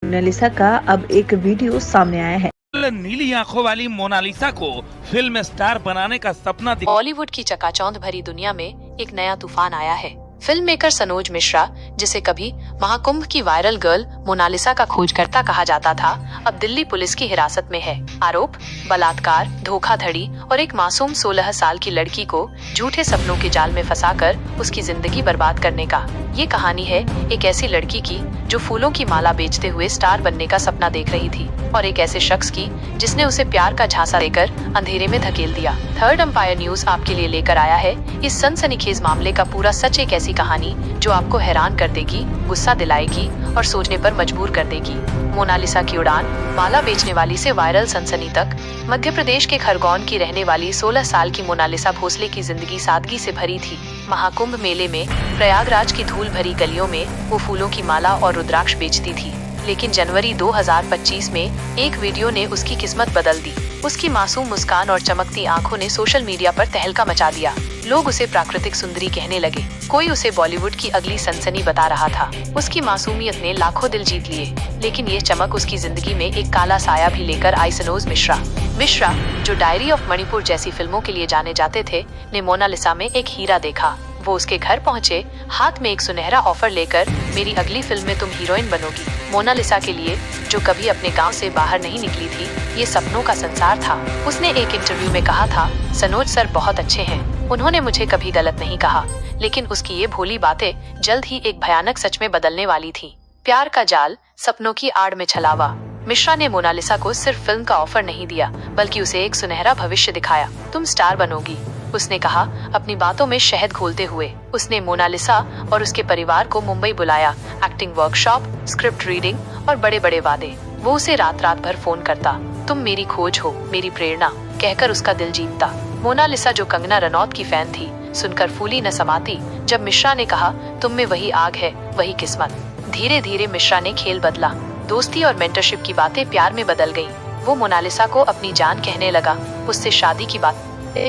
Mona Lisa का अब एक वीडियो सामने आया है। नीली आंखों वाली मोनालिसा को फिल्म स्टार बनाने का सपना बॉलीवुड की चकाचौंध भरी दुनिया में एक नया तूफान आया है। फिल्म मेकर सनोज मिश्रा, जिसे कभी महाकुंभ की वायरल गर्ल मोनालिसा का खोजकर्ता कहा जाता था, अब दिल्ली पुलिस की हिरासत में है। आरोप बलात्कार, धोखाधड़ी और एक मासूम 16 साल की लड़की को झूठे सपनों के जाल में फंसाकर उसकी जिंदगी बर्बाद करने का। ये कहानी है एक ऐसी लड़की की जो फूलों की माला बेचते हुए स्टार बनने का सपना देख रही थी, और एक ऐसे शख्स की जिसने उसे प्यार का झांसा देकर अंधेरे में धकेल दिया। थर्ड एम्पायर न्यूज आपके लिए लेकर आया है इस सनसनीखेज मामले का पूरा सच, एक ऐसी कहानी जो आपको हैरान कर देगी, गुस्सा दिलाएगी और सोचने पर मजबूर कर देगी। मोनालिसा की उड़ान, माला बेचने वाली से वायरल सनसनी तक। मध्य प्रदेश के खरगोन की रहने वाली 16 साल की मोनालिसा भोसले की जिंदगी सादगी से भरी थी। महाकुंभ मेले में प्रयागराज की धूल भरी गलियों में वो फूलों की माला और रुद्राक्ष बेचती थी, लेकिन जनवरी 2025 में एक वीडियो ने उसकी किस्मत बदल दी। उसकी मासूम मुस्कान और चमकती आंखों ने सोशल मीडिया पर तहलका मचा दिया। लोग उसे प्राकृतिक सुंदरी कहने लगे, कोई उसे बॉलीवुड की अगली सनसनी बता रहा था। उसकी मासूमियत ने लाखों दिल जीत लिए, लेकिन ये चमक उसकी जिंदगी में एक काला साया भी लेकर आई। सनोज मिश्रा, जो डायरी ऑफ मणिपुर जैसी फिल्मों के लिए जाने जाते थे, ने मोनालिसा में एक हीरा देखा। वो उसके घर पहुंचे, हाथ में एक सुनहरा ऑफर लेकर, मेरी अगली फिल्म में तुम हीरोइन बनोगी। मोनालिसा के लिए, जो कभी अपने गांव से बाहर नहीं निकली थी, ये सपनों का संसार था। उसने एक इंटरव्यू में कहा था, सनोज सर बहुत अच्छे हैं, उन्होंने मुझे कभी गलत नहीं कहा। लेकिन उसकी ये भोली बातें जल्द ही एक भयानक सच में बदलने वाली थी। प्यार का जाल, सपनों की आड़ में छलावा। मिश्रा ने मोनालिसा को सिर्फ फिल्म का ऑफर नहीं दिया, बल्कि उसे एक सुनहरा भविष्य दिखाया। तुम स्टार बनोगी, उसने कहा, अपनी बातों में शहद घोलते हुए। उसने मोनालिसा और उसके परिवार को मुंबई बुलाया, एक्टिंग वर्कशॉप, स्क्रिप्ट रीडिंग और बड़े बड़े वादे। वो उसे रात भर फोन करता, तुम मेरी खोज हो, मेरी प्रेरणा, कहकर उसका दिल जीतता। मोनालिसा, जो कंगना रनौत की फैन थी, सुनकर फूली न समाती जब मिश्रा ने कहा, तुम में वही आग है, वही किस्मत। धीरे धीरे मिश्रा ने खेल बदला। दोस्ती और मेंटरशिप की बातें प्यार में बदल गईं। वो मोनालिसा को अपनी जान कहने लगा, उससे शादी की बात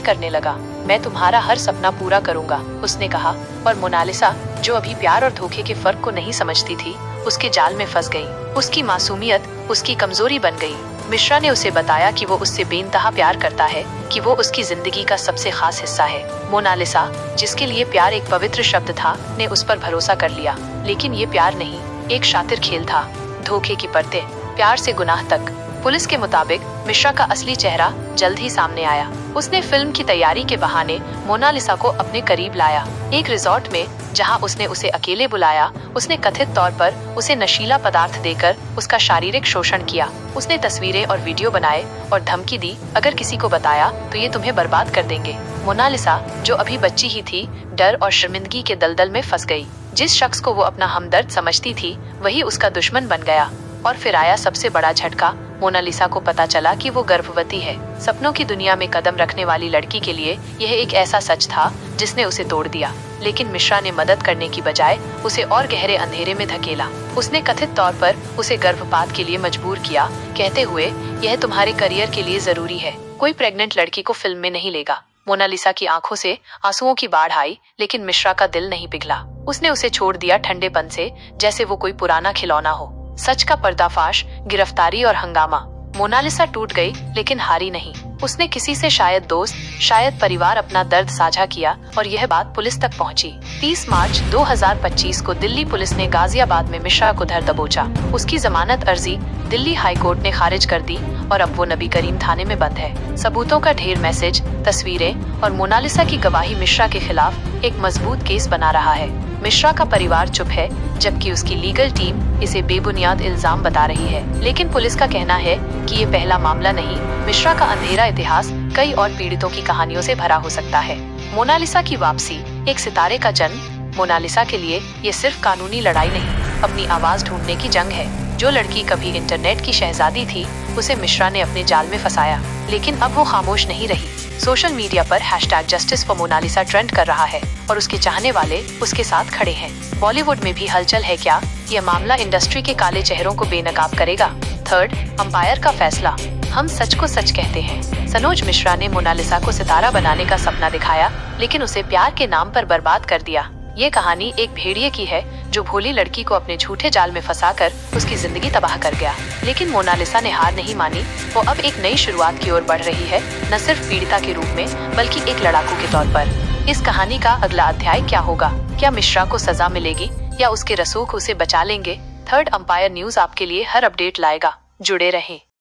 करने लगा। मैं तुम्हारा हर सपना पूरा करूंगा, उसने कहा। और मोनालिसा, जो अभी प्यार और धोखे के फर्क को नहीं समझती थी, उसके जाल में फंस गई। उसकी मासूमियत उसकी कमजोरी बन गई। मिश्रा ने उसे बताया कि वो उससे बेइंतहा प्यार करता है, कि वो उसकी जिंदगी का सबसे खास हिस्सा है। मोनालिसा, जिसके लिए प्यार एक पवित्र शब्द था, ने उस पर भरोसा कर लिया। लेकिन ये प्यार नहीं, एक शातिर खेल था। धोखे की परतें, प्यार से गुनाह तक। पुलिस के मुताबिक मिश्रा का असली चेहरा जल्द ही सामने आया। उसने फिल्म की तैयारी के बहाने मोनालिसा को अपने करीब लाया। एक रिजॉर्ट में, जहां उसने उसे अकेले बुलाया, उसने कथित तौर पर उसे नशीला पदार्थ देकर उसका शारीरिक शोषण किया। उसने तस्वीरें और वीडियो बनाए और धमकी दी, अगर किसी को बताया तो ये तुम्हें बर्बाद कर देंगे। मोनालिसा, जो अभी बच्ची ही थी, डर और शर्मिंदगी के दलदल में फंस गई। जिस शख्स को वो अपना हमदर्द समझती थी, वही उसका दुश्मन बन गया। और फिर आया सबसे बड़ा झटका। मोनालिसा को पता चला कि वो गर्भवती है। सपनों की दुनिया में कदम रखने वाली लड़की के लिए यह एक ऐसा सच था जिसने उसे तोड़ दिया। लेकिन मिश्रा ने मदद करने की बजाय उसे और गहरे अंधेरे में धकेला। उसने कथित तौर पर उसे गर्भपात के लिए मजबूर किया, कहते हुए, यह तुम्हारे करियर के लिए जरूरी है, कोई प्रेग्नेंट लड़की को फिल्म में नहीं लेगा। मोनालिसा की आंखों से आंसुओं की बाढ़ आई, लेकिन मिश्रा का दिल नहीं पिघला। उसने उसे छोड़ दिया ठंडेपन से, जैसे वो कोई पुराना खिलौना हो। सच का पर्दाफाश, गिरफ्तारी और हंगामा। मोनालिसा टूट गई, लेकिन हारी नहीं। उसने किसी से, शायद दोस्त, शायद परिवार, अपना दर्द साझा किया और यह बात पुलिस तक पहुंची। 30 मार्च 2025 को दिल्ली पुलिस ने गाजियाबाद में मिश्रा को धर दबोचा। उसकी जमानत अर्जी दिल्ली हाई कोर्ट ने खारिज कर दी और अब वो नबी करीम थाने में बंद है। सबूतों का ढेर, मैसेज, तस्वीरें और मोनालिसा की गवाही मिश्रा के खिलाफ एक मजबूत केस बना रहा है। मिश्रा का परिवार चुप है, जबकि उसकी लीगल टीम इसे बेबुनियाद इल्जाम बता रही है। लेकिन पुलिस का कहना है कि ये पहला मामला नहीं, मिश्रा का अंधेरा इतिहास कई और पीड़ितों की कहानियों से भरा हो सकता है। मोनालिसा की वापसी, एक सितारे का जन्म। मोनालिसा के लिए ये सिर्फ कानूनी लड़ाई नहीं, अपनी आवाज ढूंढने की जंग है। जो लड़की कभी इंटरनेट की शहजादी थी, उसे मिश्रा ने अपने जाल में फंसाया, लेकिन अब वो खामोश नहीं रही। सोशल मीडिया पर #Justice for Monalisa ट्रेंड कर रहा है और उसके चाहने वाले उसके साथ खड़े हैं। बॉलीवुड में भी हलचल है। क्या यह मामला इंडस्ट्री के काले चेहरों को बेनकाब करेगा? थर्ड अंपायर का फैसला। हम सच को सच कहते हैं। सनोज मिश्रा ने मोनालिसा को सितारा बनाने का सपना दिखाया, लेकिन उसे प्यार के नाम पर बर्बाद कर दिया। ये कहानी एक भेड़िए की है जो भोली लड़की को अपने झूठे जाल में फंसाकर उसकी जिंदगी तबाह कर गया। लेकिन मोनालिसा ने हार नहीं मानी। वो अब एक नई शुरुआत की ओर बढ़ रही है, न सिर्फ पीड़िता के रूप में बल्कि एक लड़ाकू के तौर पर। इस कहानी का अगला अध्याय क्या होगा? क्या मिश्रा को सजा मिलेगी या उसके रसूख उसे बचा लेंगे? थर्ड अंपायर न्यूज आपके लिए हर अपडेट लाएगा। जुड़े रहें।